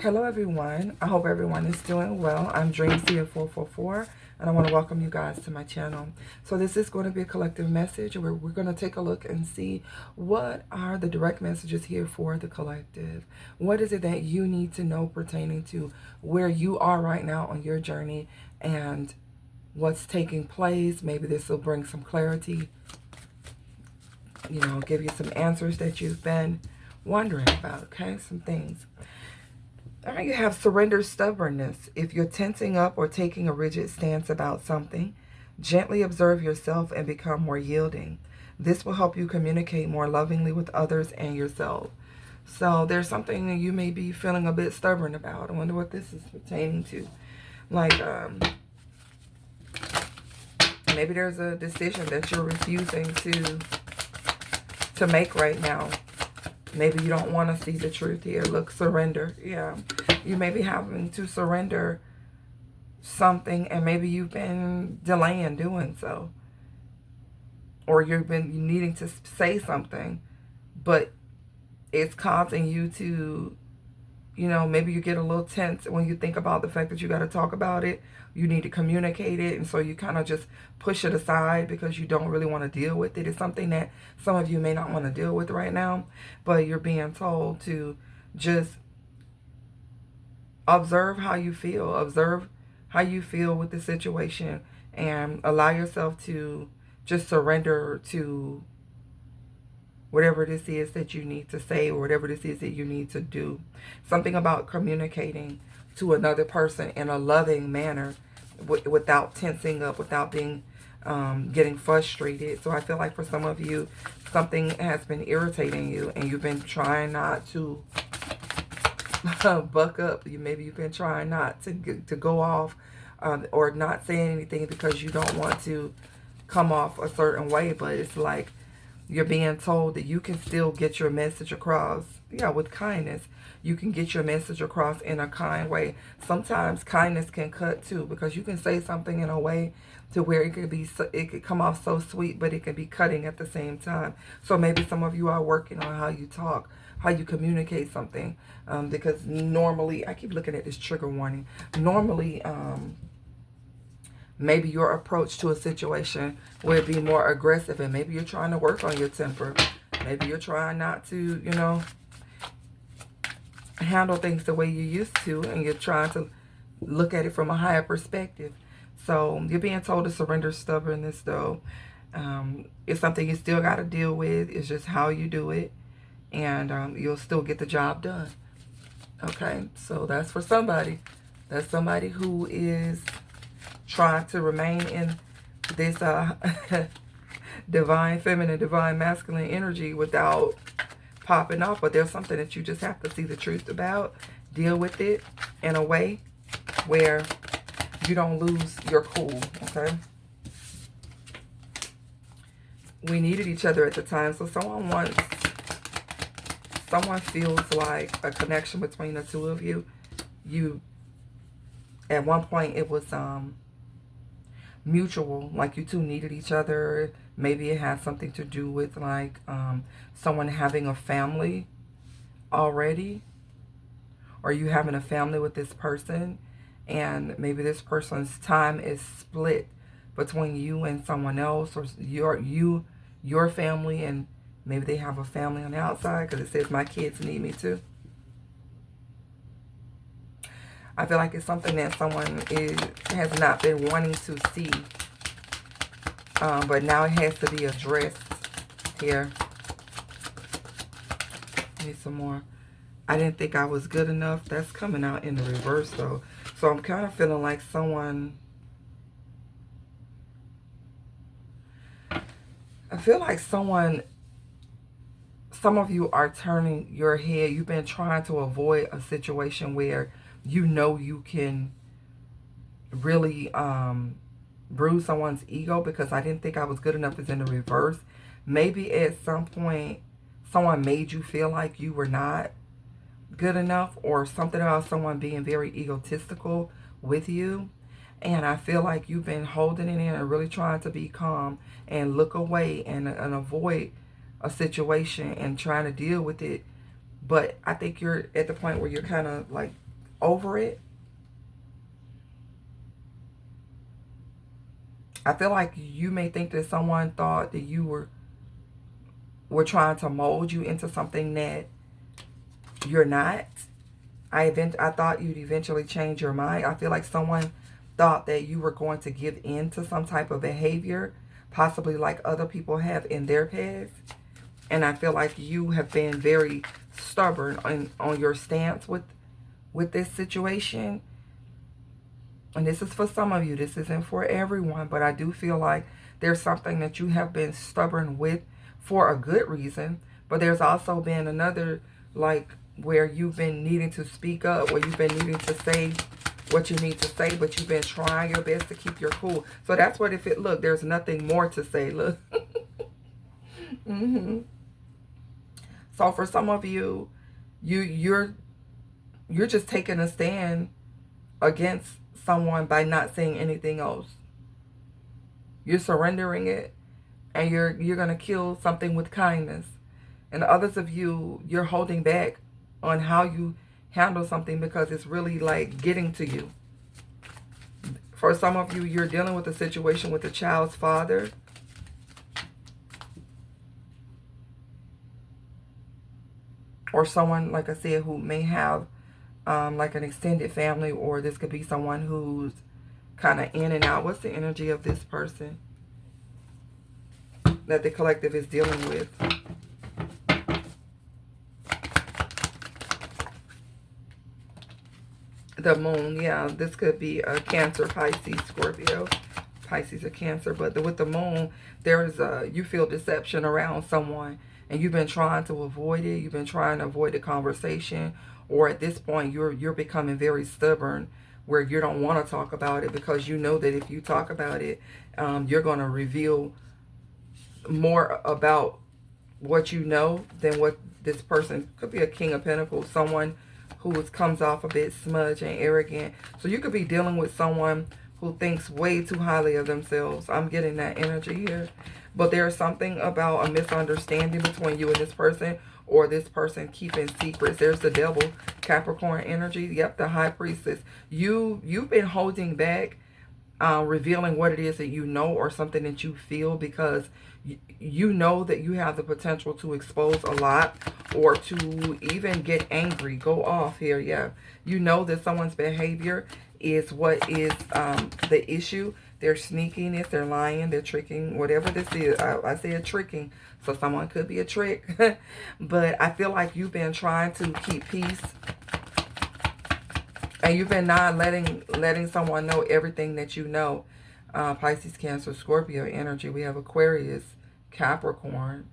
Hello everyone, I hope everyone is doing well. I'm Dreamseer444 and I want to welcome you guys to my channel. So this is going to be a collective message where we're going to take a look and see what are the direct messages here for the collective. What is it that you need to know pertaining to where you are right now on your journey and what's taking place. Maybe this will bring some clarity, give you some answers that you've been wondering about, okay? Some things. All right, you have surrender stubbornness. If you're tensing up or taking a rigid stance about something, gently observe yourself and become more yielding. This will help you communicate more lovingly with others and yourself. So there's something that you may be feeling a bit stubborn about. I wonder what this is pertaining to. Like, maybe there's a decision that you're refusing to make right now. Maybe you don't want to see the truth here. Look, surrender. Yeah. You may be having to surrender something, and maybe you've been delaying doing so. Or you've been needing to say something, but it's causing you to, maybe you get a little tense when you think about the fact that you got to talk about it. You need to communicate it, and so you kind of just push it aside because you don't really want to deal with it. It's something that some of you may not want to deal with right now, but you're being told to just observe how you feel. Observe how you feel with the situation and allow yourself to just surrender to whatever this is that you need to say or whatever this is that you need to do. Something about communicating to another person in a loving manner without tensing up, without being getting frustrated. So I feel like for some of you, something has been irritating you and you've been trying not to buck up. Maybe you've been trying not to go off or not saying anything because you don't want to come off a certain way, but it's like you're being told that you can still get your message across, with kindness. You can get your message across in a kind way. Sometimes kindness can cut too, because you can say something in a way to where it could come off so sweet, but it can be cutting at the same time. So maybe some of you are working on how you talk, how you communicate something, because normally, I keep looking at this trigger warning. Normally, maybe your approach to a situation would be more aggressive, and maybe you're trying to work on your temper. Maybe you're trying not to, handle things the way you used to, and you're trying to look at it from a higher perspective. So you're being told to surrender stubbornness, though. It's something you still got to deal with. It's just how you do it, and you'll still get the job done. Okay, so that's for somebody. That's somebody who is trying to remain in this divine feminine, divine masculine energy without popping off. But there's something that you just have to see the truth about, deal with it in a way where you don't lose your cool, okay? We needed each other at the time, so someone feels like a connection between the two of you. At one point it was mutual, like you two needed each other. Maybe it has something to do with like someone having a family already, or you having a family with this person, and maybe this person's time is split between you and someone else, or your family, and maybe they have a family on the outside, because it says my kids need me too. I feel like it's something that someone has not been wanting to see. But now it has to be addressed here. Need some more. I didn't think I was good enough. That's coming out in the reverse, though. So I'm kind of feeling like I feel like some of you are turning your head. You've been trying to avoid a situation where you can really bruise someone's ego, because I didn't think I was good enough is in the reverse. Maybe at some point someone made you feel like you were not good enough, or something about someone being very egotistical with you. And I feel like you've been holding it in and really trying to be calm and look away and avoid a situation and trying to deal with it. But I think you're at the point where you're kind of like over it. I feel like you may think that someone thought that you were trying to mold you into something that you're not. I thought you'd eventually change your mind. I feel like someone thought that you were going to give in to some type of behavior, possibly like other people have in their past. And I feel like you have been very stubborn on your stance with this situation. And this is for some of you. This isn't for everyone. But I do feel like there's something that you have been stubborn with for a good reason. But there's also been another, like, where you've been needing to speak up, where you've been needing to say what you need to say, but you've been trying your best to keep your cool. So that's what look, there's nothing more to say. Look. So for some of you, you're just taking a stand against someone by not saying anything else. You're surrendering it, and you're going to kill something with kindness. And others of you, you're holding back on how you handle something because it's really like getting to you. For some of you, you're dealing with a situation with the child's father. Or someone, like I said, who may have like an extended family, or this could be someone who's kind of in and out. What's the energy of this person that the collective is dealing with? The moon, yeah, this could be a Cancer, Pisces, Scorpio. Pisces or Cancer, but with the moon, there's you feel deception around someone, and you've been trying to avoid it. You've been trying to avoid the conversation, or at this point, you're becoming very stubborn, where you don't want to talk about it because you know that if you talk about it, you're going to reveal more about what you know than what this person could be. A King of Pentacles, someone who comes off a bit smudge and arrogant. So you could be dealing with someone who thinks way too highly of themselves. I'm getting that energy here. But there's something about a misunderstanding between you and this person, or this person keeping secrets. There's the Devil, Capricorn energy. Yep, the High Priestess. You've been holding back revealing what it is that you know, or something that you feel, because you know that you have the potential to expose a lot, or to even get angry, go off here. Yeah, you know that someone's behavior is what is the issue. Their sneakiness, they're lying, they're tricking, whatever this is. I said tricking, so someone could be a trick. But I feel like you've been trying to keep peace, and you've been not letting someone know everything that you know. Pisces, Cancer, Scorpio energy. We have Aquarius, Capricorn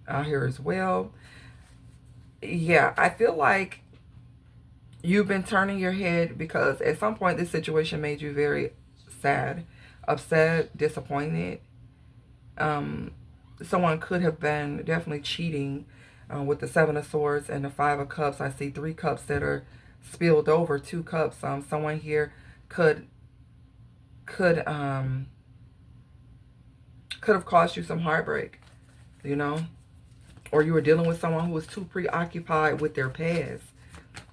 out here as well. Yeah, I feel like you've been turning your head because at some point this situation made you very sad, upset, disappointed. Someone could have been definitely cheating with the Seven of Swords and the Five of Cups. I see 3 cups that are spilled over, 2 cups. Someone here could have caused you some heartbreak, you know, or you were dealing with someone who was too preoccupied with their past.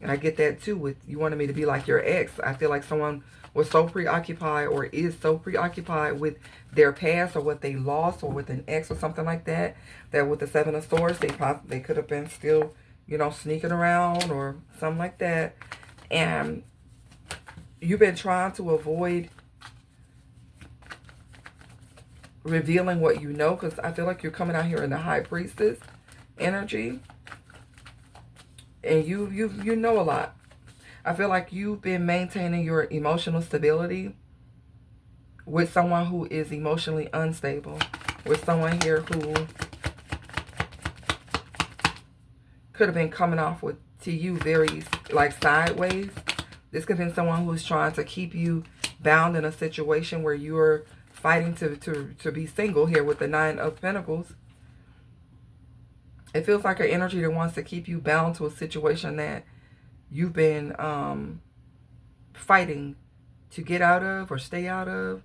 And I get that too with you wanted me to be like your ex. I feel like someone was so preoccupied, or is so preoccupied with their past, or what they lost, or with an ex or something like that, that with the Seven of Swords, they could have been still, you know, sneaking around or something like that. And you've been trying to avoid revealing what you know, because I feel like you're coming out here in the High Priestess energy, and you know a lot. I feel like you've been maintaining your emotional stability with someone who is emotionally unstable, with someone here who could have been coming off with to you very like sideways. This could have been someone who's trying to keep you bound in a situation where you're fighting to be single here with the Nine of Pentacles. It feels like an energy that wants to keep you bound to a situation that you've been fighting to get out of or stay out of.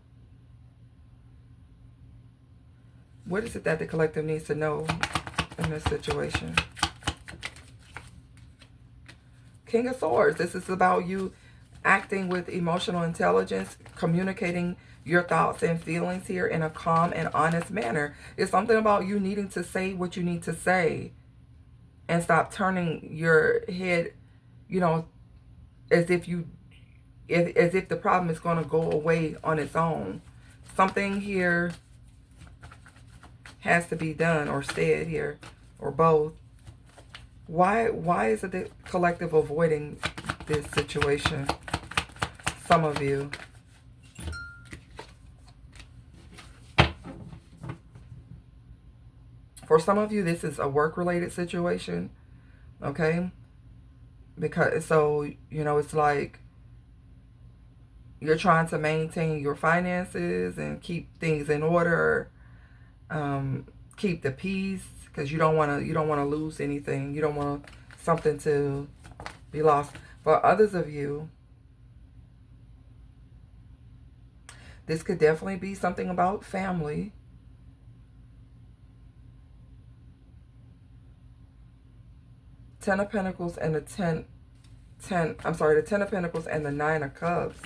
What is it that the collective needs to know in this situation? King of Swords. This is about you acting with emotional intelligence, communicating your thoughts and feelings here in a calm and honest manner. It's something about you needing to say what you need to say and stop turning your head, you know, as if the problem is going to go away on its own. Something here has to be done or said here, or both. Why is it the collective avoiding this situation? Some of you. For some of you, this is a work-related situation, okay? Because, so, you know, it's like you're trying to maintain your finances and keep things in order, keep the peace, because you don't want to lose anything. You don't want something to be lost. For others of you, this could definitely be something about family. Ten of Pentacles and the the Ten of Pentacles and the Nine of Cups.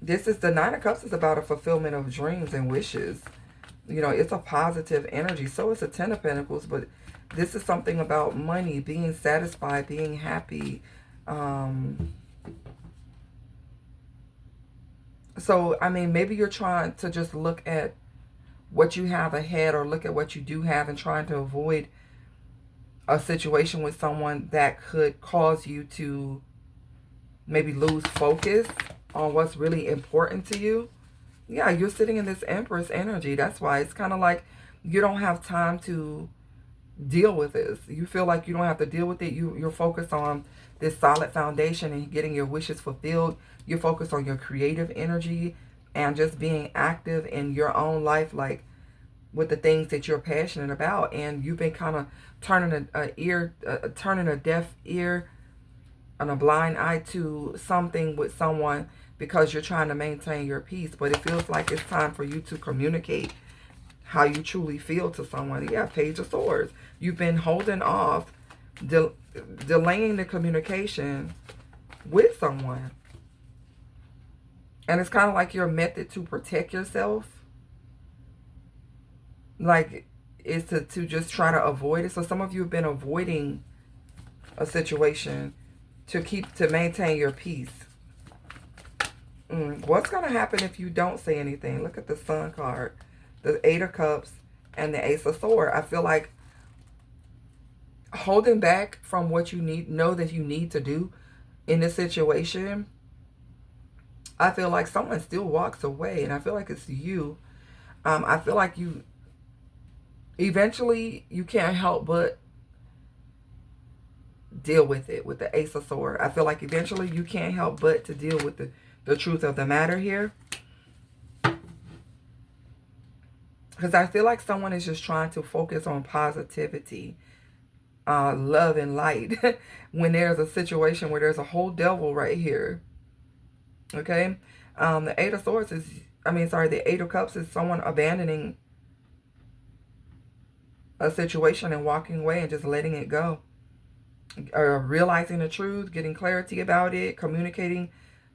This is, the Nine of Cups is about a fulfillment of dreams and wishes. You know, it's a positive energy. So it's a Ten of Pentacles, but this is something about money, being satisfied, being happy. So, I mean, maybe you're trying to just look at what you have ahead, or look at what you do have, and trying to avoid a situation with someone that could cause you to maybe lose focus on what's really important to you. Yeah, you're sitting in this Empress energy. That's why it's kind of like you don't have time to deal with this. You feel like you don't have to deal with it. You're focused on this solid foundation and getting your wishes fulfilled. You're focused on your creative energy and just being active in your own life, like with the things that you're passionate about. And you've been kind of turning turning a deaf ear and a blind eye to something with someone because you're trying to maintain your peace. But it feels like it's time for you to communicate how you truly feel to someone. Yeah, Page of Swords. You've been holding off, delaying the communication with someone. And it's kind of like your method to protect yourself, like, is to just try to avoid it. So some of you have been avoiding a situation to maintain your peace. What's going to happen if you don't say anything? Look at the Sun card, the Eight of Cups, and the Ace of Swords. I feel like holding back from what you know that you need to do in this situation. I feel like someone still walks away, and I feel like it's you. I feel like you eventually, you can't help but deal with it with the Ace of Swords. I feel like eventually you can't help but to deal with the truth of the matter here. Because I feel like someone is just trying to focus on positivity, love, and light when there's a situation where there's a whole devil right here. Okay? The Eight of Swords is, the Eight of Cups is someone abandoning a situation and walking away and just letting it go. Or realizing the truth, getting clarity about it, communicating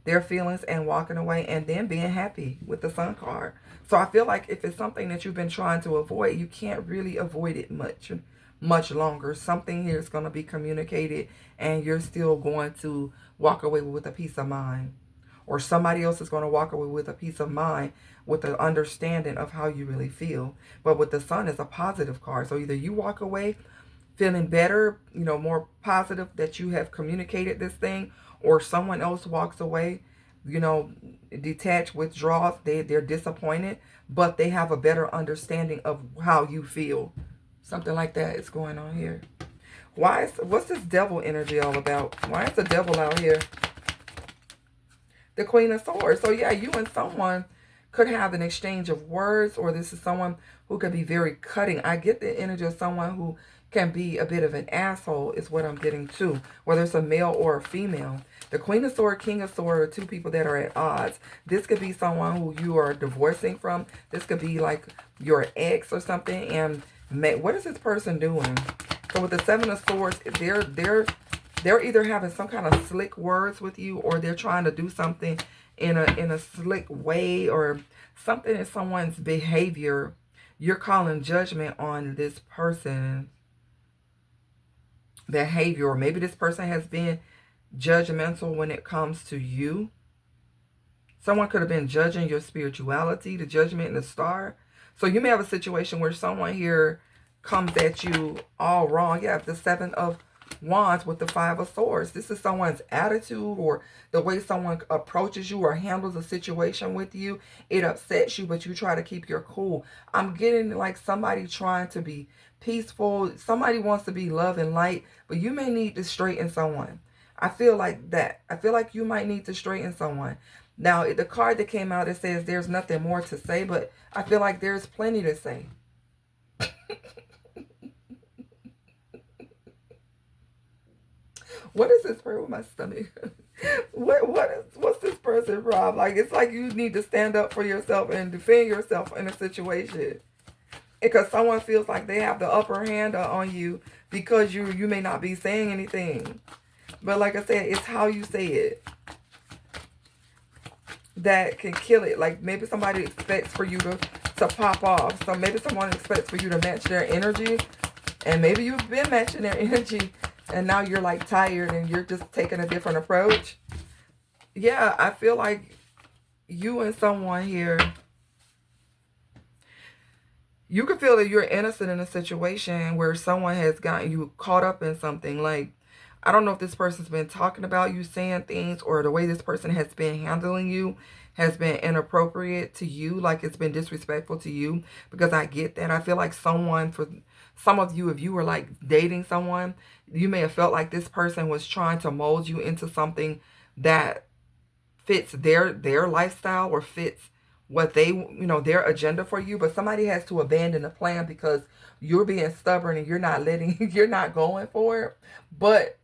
their feelings and walking away, and then being happy with the Sun card. So I feel like if it's something that you've been trying to avoid, you can't really avoid it much longer. Something here is going to be communicated and you're still going to walk away with a peace of mind. Or somebody else is going to walk away with a peace of mind with the understanding of how you really feel. But with the Sun, is a positive card. So either you walk away feeling better, more positive that you have communicated this thing, or someone else walks away, detached, withdraws. They're disappointed, but they have a better understanding of how you feel. Something like that is going on here. What's this devil energy all about? Why is the devil out here? The Queen of Swords. So yeah, you and someone could have an exchange of words, or this is someone who could be very cutting. I get the energy of someone who can be a bit of an asshole is what I'm getting to, whether it's a male or a female. The Queen of Swords, King of Swords are two people that are at odds. This could be someone who you are divorcing from. This could be like your ex or something. And what is this person doing? So with the Seven of Swords, they're They're either having some kind of slick words with you, or they're trying to do something in a slick way, or something in someone's behavior. You're calling judgment on this person's behavior, or maybe this person has been judgmental when it comes to you. Someone could have been judging your spirituality, the judgment in the star. So you may have a situation where someone here comes at you all wrong. You have the Seven of Wands with the Five of Swords. This is someone's attitude, or the way someone approaches you or handles a situation with you. It upsets you, but you try to keep your cool. I'm getting like somebody trying to be peaceful. Somebody wants to be love and light, but you may need to straighten someone. I feel like that. I feel like you might need to straighten someone. Now, the card that came out, it says there's nothing more to say, but I feel like there's plenty to say. What is this for with my stomach? What's this person, Rob? Like, it's like you need to stand up for yourself and defend yourself in a situation. Because someone feels like they have the upper hand on you because you may not be saying anything. But like I said, it's how you say it that can kill it. Like, maybe somebody expects for you to pop off. So maybe someone expects for you to match their energy. And maybe you've been matching their energy, and now you're like tired and you're just taking a different approach. Yeah, I feel like you and someone here, you can feel that you're innocent in a situation where someone has gotten you caught up in something. Like, I don't know if this person's been talking about you, saying things, or the way this person has been handling you has been inappropriate to you, like it's been disrespectful to you, because I get that. I feel like someone, for some of you, if you were like dating someone, you may have felt like this person was trying to mold you into something that fits their lifestyle, or fits what they, their agenda for you. But somebody has to abandon the plan because you're being stubborn and you're not going for it. But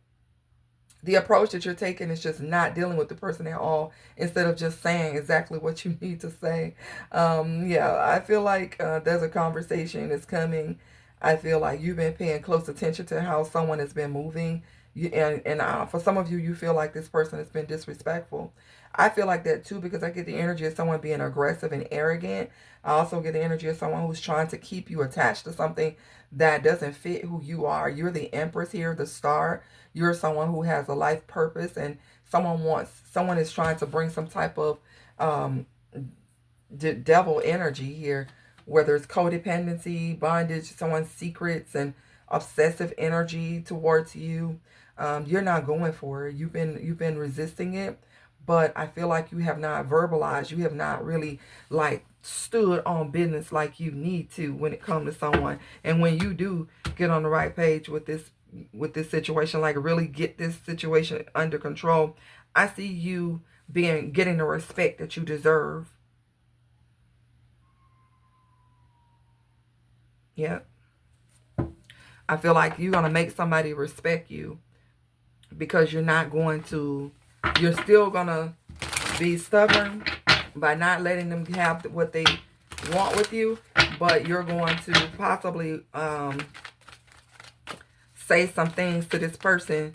the approach that you're taking is just not dealing with the person at all, instead of just saying exactly what you need to say. Yeah, I feel like there's a conversation that's coming. I feel like you've been paying close attention to how someone has been moving. And for some of you, you feel like this person has been disrespectful. I feel like that too, because I get the energy of someone being aggressive and arrogant. I also get the energy of someone who's trying to keep you attached to something that doesn't fit who you are. You're the Empress here, the star. You're someone who has a life purpose, and someone is trying to bring some type of devil energy here, whether it's codependency, bondage, someone's secrets, and obsessive energy towards you. You're not going for it. You've been resisting it, but I feel like you have not verbalized. You have not really like stood on business like you need to when it comes to someone. And when you do get on the right page with this situation, like really get this situation under control, I see you getting the respect that you deserve. Yeah. I feel like you're going to make somebody respect you, because you're still going to be stubborn by not letting them have what they want with you, but you're going to possibly say some things to this person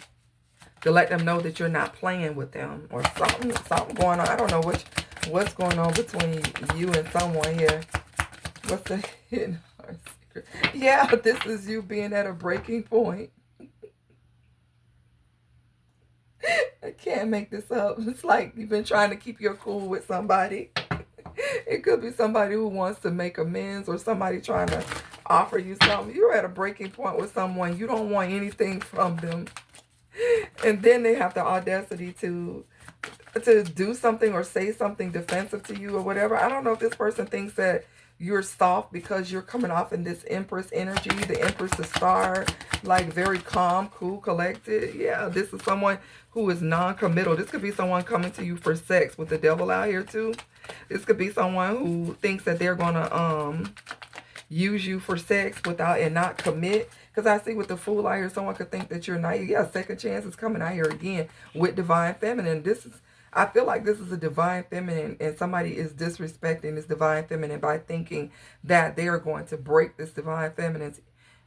to let them know that you're not playing with them, or something going on. I don't know what's going on between you and someone here. What's the hidden heart secret? Yeah, this is you being at a breaking point. I can't make this up. It's like you've been trying to keep your cool with somebody. It could be somebody who wants to make amends, or somebody trying to offer you something. You're at a breaking point with someone. You don't want anything from them. And then they have the audacity to do something or say something defensive to you or whatever. I don't know if this person thinks that you're soft because you're coming off in this Empress energy. The Empress, the star, like very calm, cool, collected. Yeah, this is someone who is non-committal. This could be someone coming to you for sex, with the devil out here too. This could be someone who thinks that they're going to use you for sex and not commit. Because I see with the Fool out here, someone could think that you're naive. Yeah, second chance is coming out here again with Divine Feminine. I feel like this is a Divine Feminine, and somebody is disrespecting this Divine Feminine by thinking that they are going to break this Divine Feminine's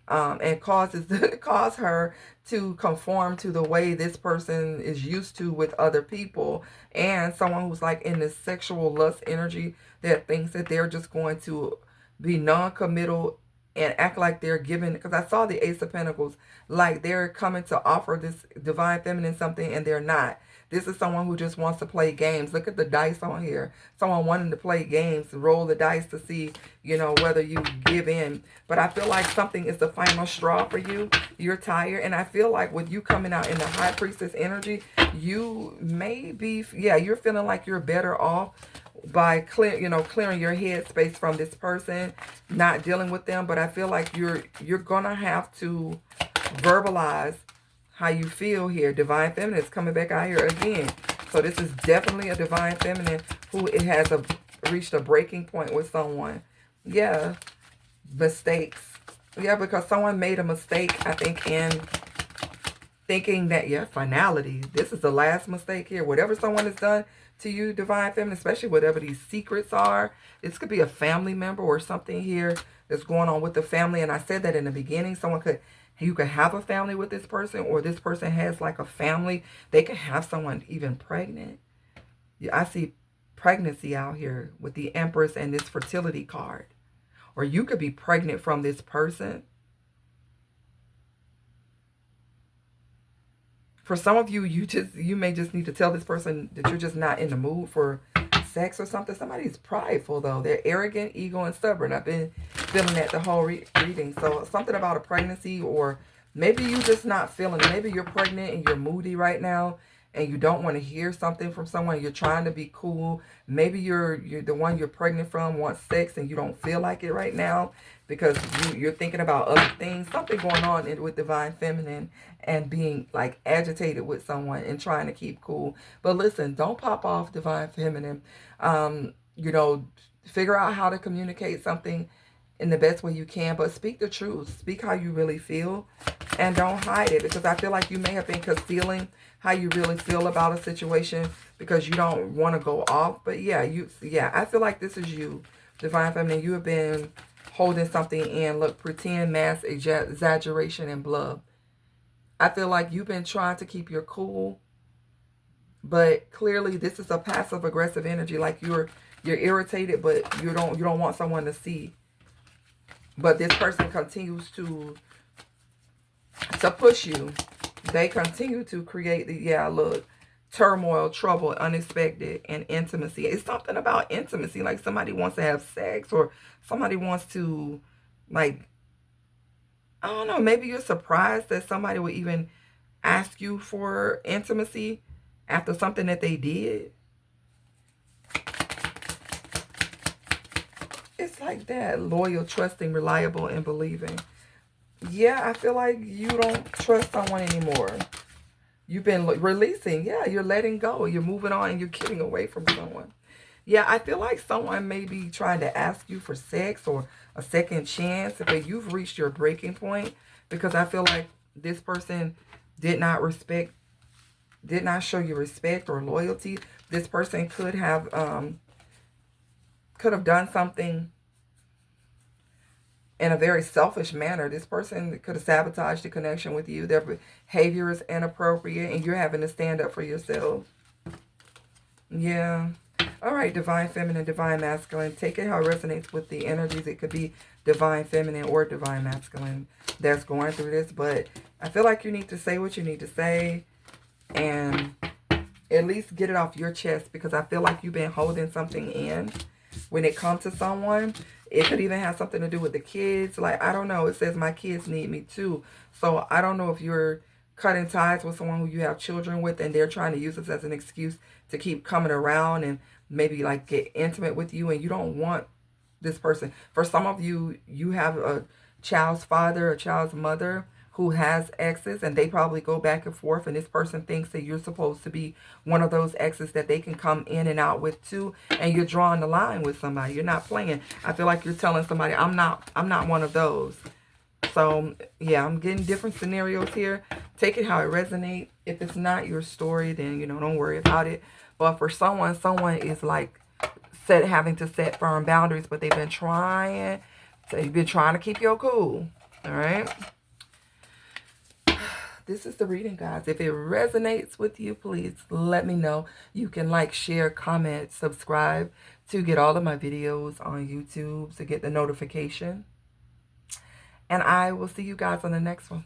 and cause her to conform to the way this person is used to with other people, and someone who's like in this sexual lust energy that thinks that they're just going to be non-committal and act like they're giving, because I saw the Ace of Pentacles, like they're coming to offer this divine feminine something and they're not. This is someone who just wants to play games. Look at the dice on here. Someone wanting to play games, roll the dice to see, you know, whether you give in. But I feel like something is the final straw for you. You're tired. And I feel like with you coming out in the High Priestess energy, you may be, yeah, you're feeling like you're better off by clearing your head space from this person, not dealing with them. But I feel like you're gonna have to verbalize how you feel here. Divine feminine is coming back out here again. So this is definitely a divine feminine who it has reached a breaking point with someone. Yeah, mistakes. Yeah, because someone made a mistake, I think, in thinking that, yeah, finality. This is the last mistake here. Whatever someone has done to you, divine feminine, especially whatever these secrets are. This could be a family member or something here that's going on with the family. And I said that in the beginning. You could have a family with this person, or this person has like a family. They could have someone even pregnant. Yeah, I see pregnancy out here with the Empress and this fertility card. Or you could be pregnant from this person. For some of you, you may just need to tell this person that you're just not in the mood for sex or something. Somebody's prideful, though. They're arrogant, ego, and stubborn. I've been feeling that the whole reading. So something about a pregnancy, or maybe you're just not feeling it. Maybe you're pregnant and you're moody right now and you don't want to hear something from someone. You're trying to be cool. Maybe you're the one you're pregnant from wants sex and you don't feel like it right now because you're thinking about other things. Something going on with divine feminine and being like agitated with someone and trying to keep cool. But listen, don't pop off, divine feminine. You know, figure out how to communicate something in the best way you can, but speak the truth. Speak how you really feel and don't hide it, because I feel like you may have been concealing how you really feel about a situation because you don't want to go off. But yeah, I feel like this is you, divine feminine. You have been holding something in. Look, pretend, mask, exaggeration, and blub. I feel like you've been trying to keep your cool, but clearly this is a passive aggressive energy. Like you're irritated, but you don't want someone to see. But this person continues to push you. They continue to create the, turmoil, trouble, unexpected, and intimacy. It's something about intimacy. Like somebody wants to have sex, or somebody wants to, like, I don't know, maybe you're surprised that somebody would even ask you for intimacy after something that they did. It's like that. Loyal, trusting, reliable, and believing. Yeah, I feel like you don't trust someone anymore. You've been releasing. Yeah, you're letting go. You're moving on and you're getting away from someone. Yeah, I feel like someone may be trying to ask you for sex or a second chance, but you've reached your breaking point, because I feel like this person did not show you respect or loyalty. This person could have done something in a very selfish manner. This person could have sabotaged the connection with you. Their behavior is inappropriate and you're having to stand up for yourself. Yeah. All right, divine feminine, divine masculine. Take it how it resonates with the energies. It could be divine feminine or divine masculine that's going through this. But I feel like you need to say what you need to say and at least get it off your chest, because I feel like you've been holding something in when it comes to someone. It could even have something to do with the kids. Like, I don't know. It says my kids need me too. So I don't know if you're cutting ties with someone who you have children with and they're trying to use this as an excuse to keep coming around and maybe like get intimate with you, and you don't want this person. For some of you, you have a child's father, a child's mother who has exes, and they probably go back and forth, and this person thinks that you're supposed to be one of those exes that they can come in and out with too, and you're drawing the line with somebody. You're not playing. I feel like you're telling somebody, I'm not one of those. So yeah, I'm getting different scenarios here. Take it how it resonates. If it's not your story, then don't worry about it. But for someone is like having to set firm boundaries, but they've been trying to keep your cool. All right. This is the reading, guys. If it resonates with you, please let me know. You can like, share, comment, subscribe to get all of my videos on YouTube, to get the notification. And I will see you guys on the next one.